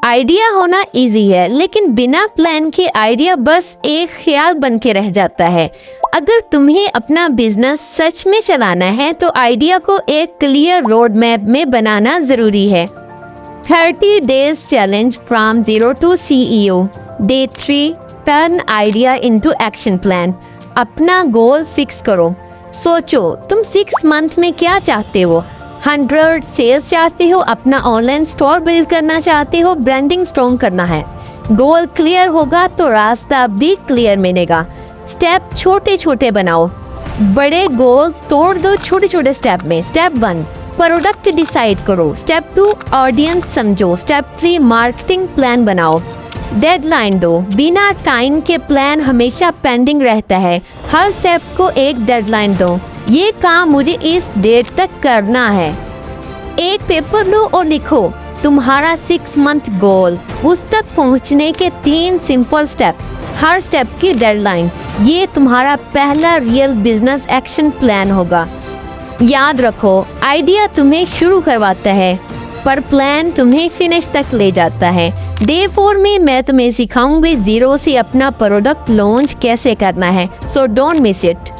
Idea होना easy है, लेकिन बिना प्लान के आइडिया बस एक ख्याल बन के रह जाता है। अगर तुम्हें अपना बिजनेस सच में चलाना है तो आइडिया को एक क्लियर रोड मैप में बनाना जरूरी है। 30 days challenge from zero to CEO। Day 3, turn idea into action plan. अपना गोल फिक्स करो। सोचो तुम 6 मंथ में क्या चाहते हो। 100 सेल्स चाहते हो, अपना ऑनलाइन स्टोर बिल्ड करना चाहते हो, ब्रांडिंग स्ट्रॉन्ग करना है। गोल क्लियर होगा तो रास्ता भी क्लियर मिलेगा। स्टेप छोटे छोटे बनाओ, बड़े गोल तोड़ दो छोटे छोटे स्टेप में। स्टेप 1, प्रोडक्ट डिसाइड करो। स्टेप 2, ऑडियंस समझो। स्टेप 3, मार्केटिंग प्लान बनाओ। डेडलाइन दो। बिना टाइम के प्लान हमेशा पेंडिंग रहता है। हर स्टेप को एक डेडलाइन दो। ये काम मुझे इस डेट तक करना है। एक पेपर लो और लिखो तुम्हारा 6 मंथ गोल, उस तक पहुंचने के 3 सिंपल स्टेप, हर स्टेप की डेडलाइन। ये तुम्हारा पहला रियल बिजनेस एक्शन प्लान होगा। याद रखो, आइडिया तुम्हें शुरू करवाता है पर प्लान तुम्हें फिनिश तक ले जाता है। डे 4 में मैं तुम्हें सिखाऊंगी जीरो से अपना प्रोडक्ट लॉन्च कैसे करना है। So don't miss it.